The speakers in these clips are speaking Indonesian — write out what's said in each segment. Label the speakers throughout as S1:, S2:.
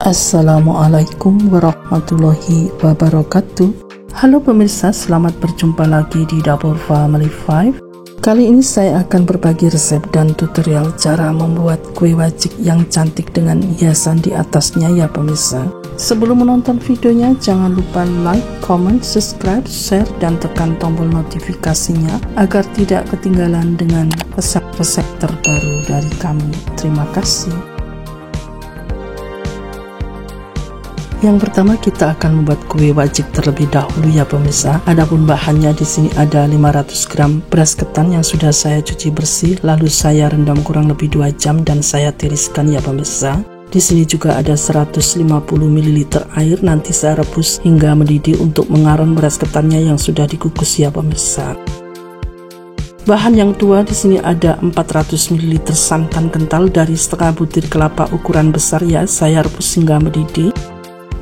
S1: Assalamualaikum warahmatullahi wabarakatuh. Halo pemirsa, selamat berjumpa lagi di Dapur Family 5. Kali ini saya akan berbagi resep dan tutorial cara membuat kue wajik yang cantik dengan hiasan di atasnya ya pemirsa. Sebelum menonton videonya, jangan lupa like, comment, subscribe, share, dan tekan tombol notifikasinya agar tidak ketinggalan dengan resep-resep terbaru dari kami. Terima kasih. Yang pertama kita akan membuat kue wajik terlebih dahulu ya pemirsa. Adapun bahannya di sini ada 500 gram beras ketan yang sudah saya cuci bersih, lalu saya rendam kurang lebih 2 jam dan saya tiriskan ya pemirsa. Di sini juga ada 150 ml air, nanti saya rebus hingga mendidih untuk mengaron beras ketannya yang sudah dikukus ya pemirsa. Bahan yang kedua di sini ada 400 ml santan kental dari setengah butir kelapa ukuran besar ya, saya rebus hingga mendidih.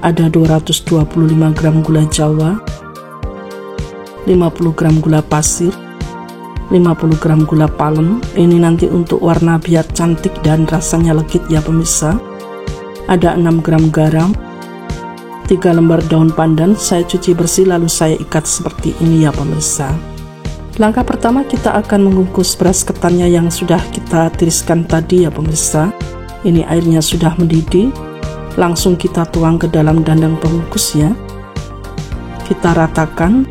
S1: Ada 225 gram gula jawa, 50 gram gula pasir, 50 gram gula palem. Ini nanti untuk warna biar cantik dan rasanya legit ya pemirsa. Ada 6 gram garam, 3 lembar daun pandan, saya cuci bersih lalu saya ikat seperti ini ya pemirsa. Langkah pertama kita akan mengukus beras ketannya yang sudah kita tiriskan tadi ya pemirsa. Ini airnya sudah mendidih. Langsung kita tuang ke dalam dandang pengukus ya. Kita ratakan,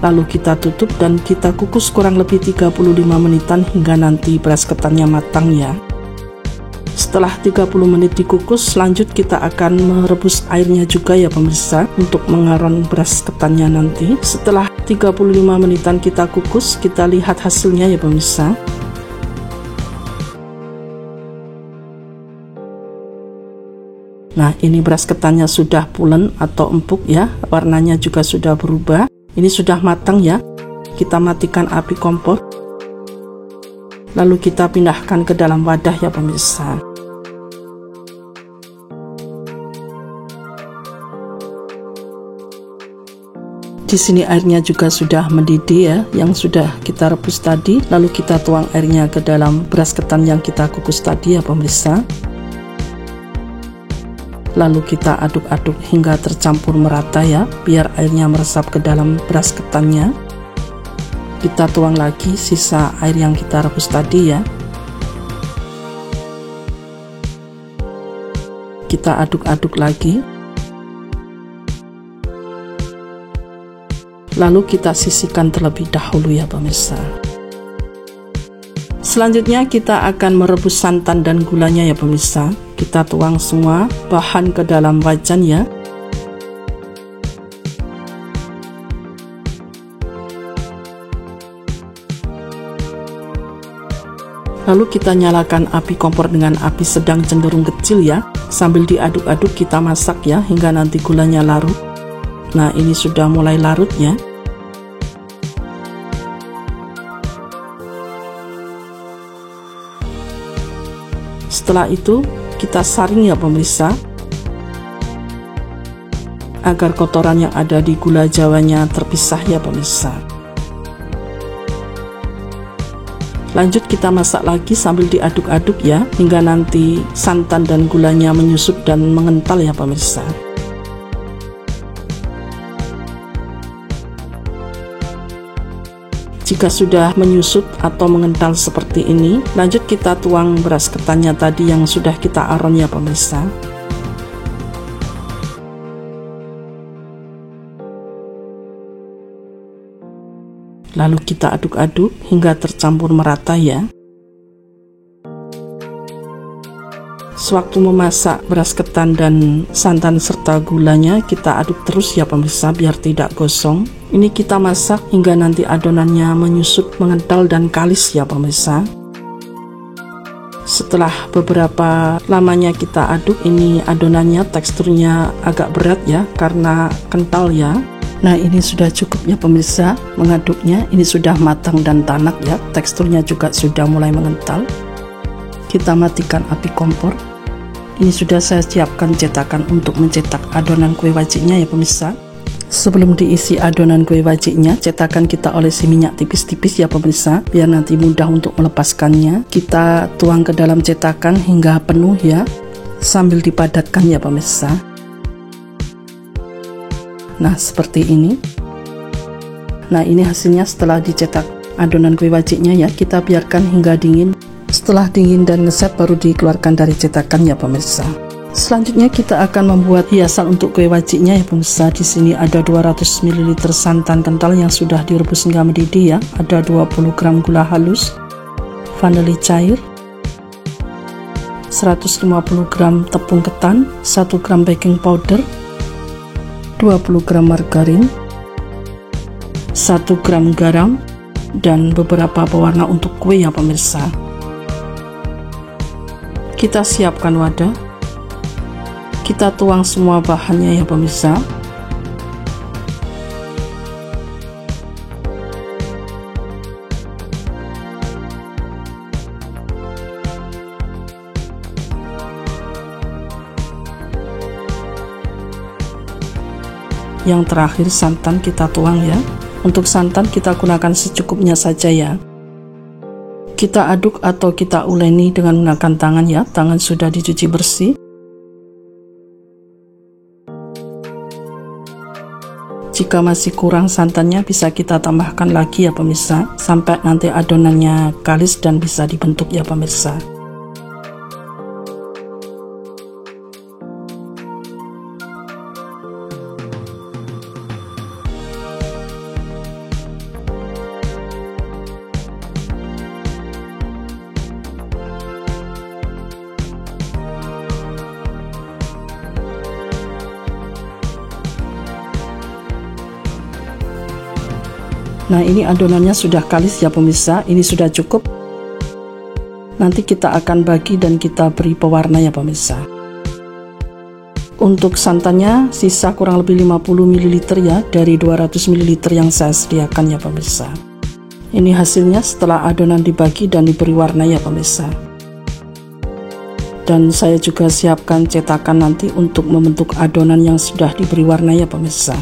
S1: lalu kita tutup dan kita kukus kurang lebih 35 menitan hingga nanti beras ketannya matang ya. Setelah 30 menit dikukus, lanjut kita akan merebus airnya juga ya pemirsa untuk mengaron beras ketannya nanti. Setelah 35 menitan kita kukus, kita lihat hasilnya ya pemirsa. Nah, ini beras ketannya sudah pulen atau empuk ya, warnanya juga sudah berubah. Ini sudah matang ya. Kita matikan api kompor, lalu kita pindahkan ke dalam wadah ya pemirsa. Di sini airnya juga sudah mendidih ya, yang sudah kita rebus tadi. Lalu kita tuang airnya ke dalam beras ketan yang kita kukus tadi ya pemirsa. Lalu kita aduk-aduk hingga tercampur merata ya, biar airnya meresap ke dalam beras ketannya. Kita tuang lagi sisa air yang kita rebus tadi ya. Kita aduk-aduk lagi. Lalu kita sisihkan terlebih dahulu ya pemirsa. Selanjutnya kita akan merebus santan dan gulanya ya pemirsa. Kita tuang semua bahan ke dalam wajan ya. Lalu kita nyalakan api kompor dengan api sedang cenderung kecil ya. Sambil diaduk-aduk kita masak ya hingga nanti gulanya larut. Nah, ini sudah mulai larut ya. Setelah itu kita saring ya pemirsa, agar kotoran yang ada di gula jawanya terpisah ya pemirsa. Lanjut kita masak lagi sambil diaduk-aduk ya, hingga nanti santan dan gulanya menyusup dan mengental ya pemirsa. Jika sudah menyusut atau mengental seperti ini, lanjut kita tuang beras ketannya tadi yang sudah kita aron ya pemirsa. Lalu kita aduk-aduk hingga tercampur merata ya. Sewaktu memasak beras ketan dan santan serta gulanya, kita aduk terus ya pemirsa biar tidak gosong. Ini kita masak hingga nanti adonannya menyusut, mengental dan kalis ya pemirsa. Setelah beberapa lamanya kita aduk, ini adonannya teksturnya agak berat ya karena kental ya. Nah, ini sudah cukup ya pemirsa mengaduknya. Ini sudah matang dan tanak ya, teksturnya juga sudah mulai mengental. Kita matikan api kompor. Ini sudah saya siapkan cetakan untuk mencetak adonan kue wajiknya ya pemirsa. Sebelum diisi adonan kue wajiknya, cetakan kita olesi minyak tipis-tipis ya pemirsa, biar nanti mudah untuk melepaskannya. Kita tuang ke dalam cetakan hingga penuh ya. sambil dipadatkan ya pemirsa. Nah, seperti ini. Nah, ini hasilnya setelah dicetak adonan kue wajiknya ya. Kita biarkan hingga dingin. Setelah dingin dan ngeset baru dikeluarkan dari cetakan ya pemirsa. Selanjutnya kita akan membuat hiasan untuk kue wajiknya ya pemirsa. Di sini ada 200 ml santan kental yang sudah direbus hingga mendidih ya. Ada 20 gram gula halus, vanili cair, 150 gram tepung ketan, 1 gram baking powder, 20 gram margarin, 1 gram garam, dan beberapa pewarna untuk kue ya pemirsa. Kita siapkan wadah, kita tuang semua bahannya ya pemirsa. Yang terakhir santan kita tuang ya. Untuk santan kita gunakan secukupnya saja ya. Kita aduk atau kita uleni dengan menggunakan tangan ya. Tangan sudah dicuci bersih. Jika masih kurang santannya bisa kita tambahkan lagi ya pemirsa, sampai nanti adonannya kalis dan bisa dibentuk ya pemirsa. Nah, ini adonannya sudah kalis ya pemirsa, ini sudah cukup. Nanti kita akan bagi dan kita beri pewarna ya pemirsa. Untuk santannya sisa kurang lebih 50 ml ya, dari 200 ml yang saya sediakan ya pemirsa. Ini hasilnya setelah adonan dibagi dan diberi warna ya pemirsa. Dan saya juga siapkan cetakan nanti untuk membentuk adonan yang sudah diberi warna ya pemirsa.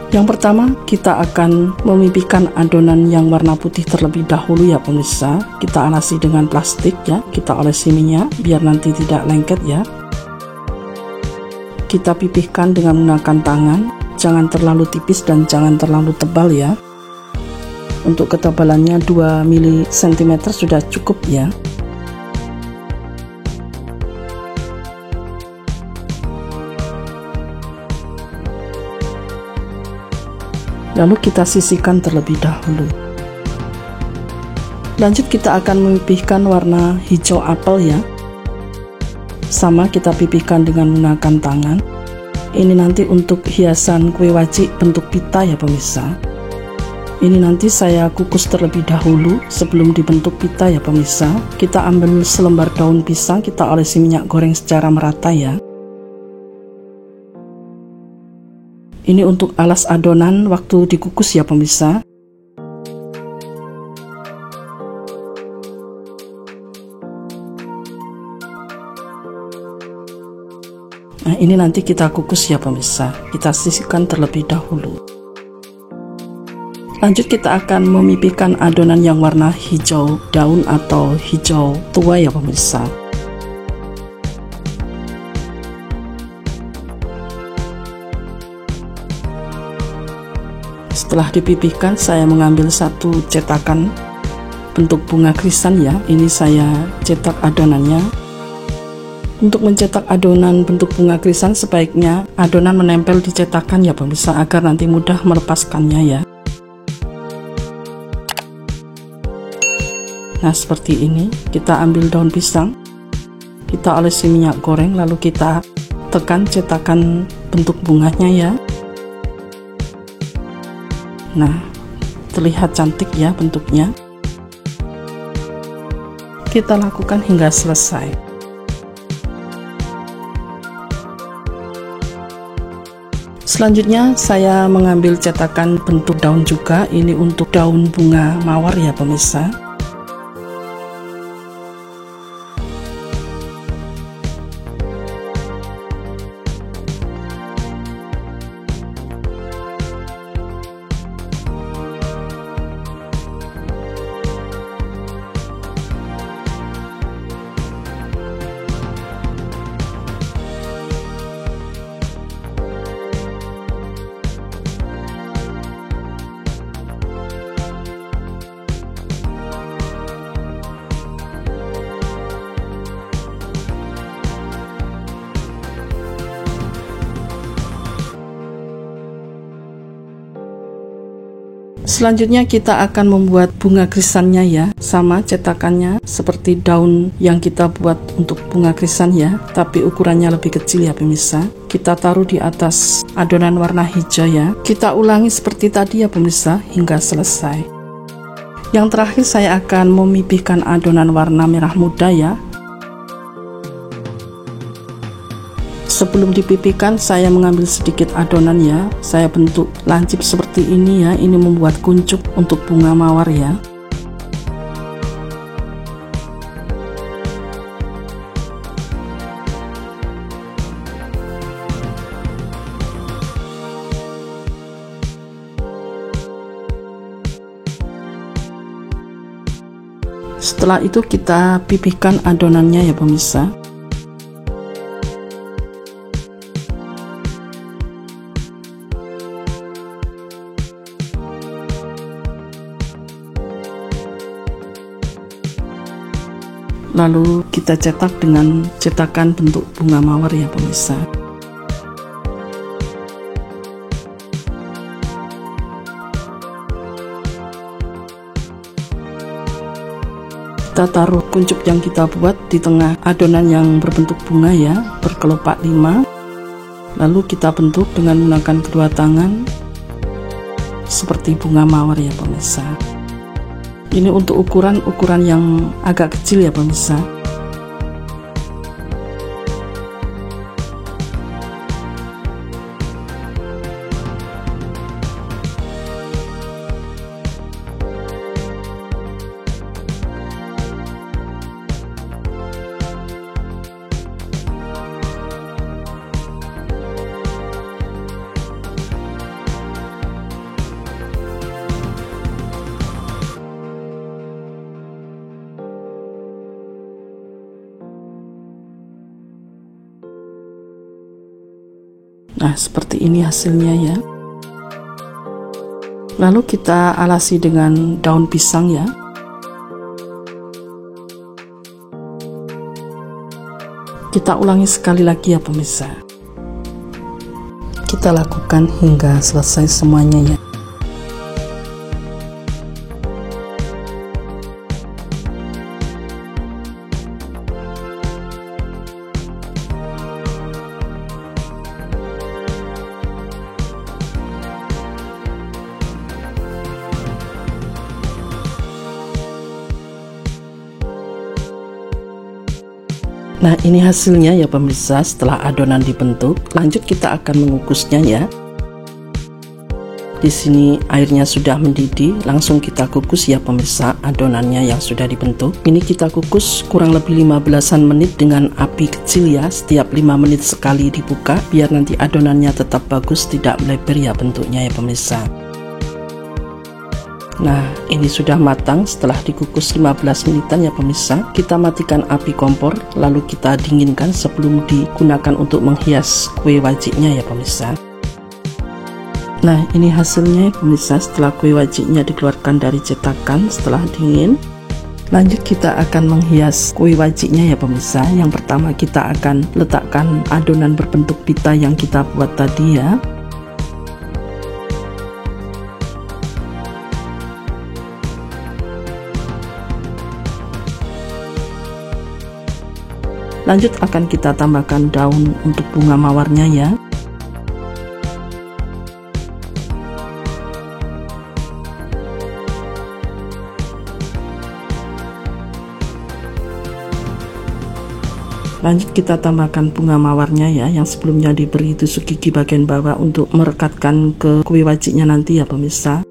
S1: Yang pertama, kita akan memipihkan adonan yang warna putih terlebih dahulu ya pemirsa. Kita alasi dengan plastik ya, kita olesi minyak biar nanti tidak lengket ya. Kita pipihkan dengan menggunakan tangan, jangan terlalu tipis dan jangan terlalu tebal ya. Untuk ketebalannya 2 cm sudah cukup ya. Lalu kita sisihkan terlebih dahulu. Lanjut kita akan memipihkan warna hijau apel ya. Sama kita pipihkan dengan menggunakan tangan. Ini nanti untuk hiasan kue wajik bentuk pita ya pemirsa. Ini nanti saya kukus terlebih dahulu sebelum dibentuk pita ya pemirsa. Kita ambil selembar daun pisang, kita olesi minyak goreng secara merata ya. Ini untuk alas adonan waktu dikukus ya pemirsa. Nah, ini nanti kita kukus ya pemirsa. Kita sisihkan terlebih dahulu. Lanjut kita akan memipihkan adonan yang warna hijau daun atau hijau tua ya pemirsa. Setelah dipipihkan, saya mengambil satu cetakan bentuk bunga krisan ya. Ini saya cetak adonannya. Untuk mencetak adonan bentuk bunga krisan sebaiknya adonan menempel di cetakan ya pemirsa, agar nanti mudah melepaskannya ya. Nah, seperti ini. Kita ambil daun pisang, kita olesi minyak goreng, lalu kita tekan cetakan bentuk bunganya ya. Nah, terlihat cantik ya bentuknya. Kita lakukan hingga selesai. Selanjutnya saya mengambil cetakan bentuk daun juga. Ini untuk daun bunga mawar ya pemirsa. Selanjutnya kita akan membuat bunga krisannya ya, sama cetakannya seperti daun yang kita buat untuk bunga krisan ya, tapi ukurannya lebih kecil ya pemirsa. Kita taruh di atas adonan warna hijau ya. Kita ulangi seperti tadi ya pemirsa hingga selesai. Yang terakhir saya akan memipihkan adonan warna merah muda ya. Sebelum dipipihkan saya mengambil sedikit adonan ya, saya bentuk lancip seperti ini ya. Ini membuat kuncup untuk bunga mawar ya. Setelah itu kita pipihkan adonannya ya pemirsa. Lalu kita cetak dengan cetakan bentuk bunga mawar ya pemirsa. Kita taruh kuncup yang kita buat di tengah adonan yang berbentuk bunga ya, berkelopak 5. Lalu kita bentuk dengan menggunakan kedua tangan seperti bunga mawar ya pemirsa. Ini untuk ukuran yang agak kecil ya pemirsa. Nah, seperti ini hasilnya ya. Lalu kita alasi dengan daun pisang ya. Kita ulangi sekali lagi ya pemirsa. Kita lakukan hingga selesai semuanya ya. Nah, ini hasilnya ya pemirsa setelah adonan dibentuk. Lanjut kita akan mengukusnya ya. Di sini airnya sudah mendidih, langsung kita kukus ya pemirsa adonannya yang sudah dibentuk. Ini kita kukus kurang lebih 15-an menit dengan api kecil ya. Setiap 5 menit sekali dibuka biar nanti adonannya tetap bagus, tidak melebar ya bentuknya ya pemirsa. Nah, ini sudah matang setelah dikukus 15 menitan ya pemirsa. Kita matikan api kompor, lalu kita dinginkan sebelum digunakan untuk menghias kue wajiknya ya pemirsa. Nah, ini hasilnya ya pemirsa setelah kue wajiknya dikeluarkan dari cetakan setelah dingin. Lanjut kita akan menghias kue wajiknya ya pemirsa. Yang pertama kita akan letakkan adonan berbentuk pita yang kita buat tadi ya. Lanjut akan kita tambahkan daun untuk bunga mawarnya ya. Lanjut kita tambahkan bunga mawarnya ya, yang sebelumnya diberi tusuk gigi bagian bawah untuk merekatkan ke kue wajiknya nanti ya pemirsa.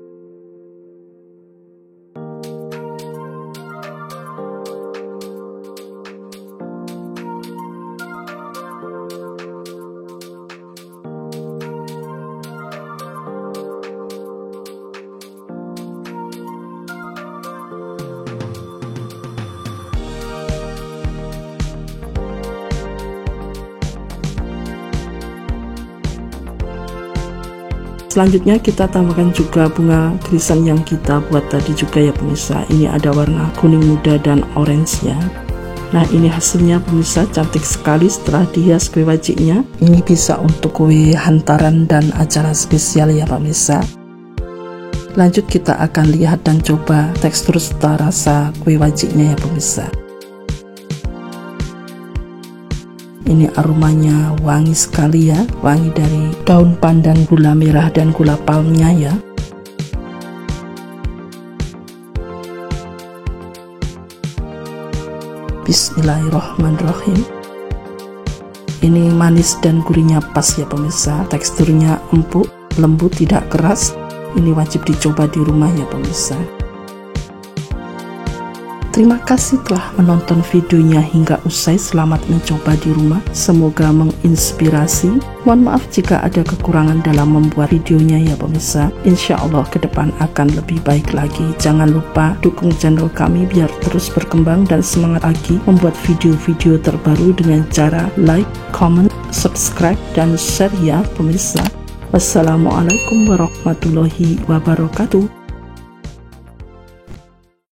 S1: Selanjutnya kita tambahkan juga bunga krisan yang kita buat tadi juga ya pemirsa. Ini ada warna kuning muda dan orange ya. Nah, ini hasilnya pemirsa, cantik sekali setelah dihias kue wajiknya. Ini bisa untuk kue hantaran dan acara spesial ya pemirsa. Lanjut kita akan lihat dan coba tekstur serta rasa kue wajiknya ya pemirsa. Ini aromanya wangi sekali ya, wangi dari daun pandan, gula merah dan gula palmnya ya. Bismillahirrahmanirrahim. Ini manis dan gurihnya pas ya pemirsa, teksturnya empuk, lembut, tidak keras. Ini wajib dicoba di rumah ya pemirsa. Terima kasih telah menonton videonya hingga usai. Selamat mencoba di rumah, semoga menginspirasi. Mohon maaf jika ada kekurangan dalam membuat videonya ya pemirsa. Insya Allah ke depan akan lebih baik lagi. Jangan lupa dukung channel kami biar terus berkembang dan semangat lagi membuat video-video terbaru dengan cara like, comment, subscribe, dan share ya pemirsa. Wassalamualaikum warahmatullahi wabarakatuh.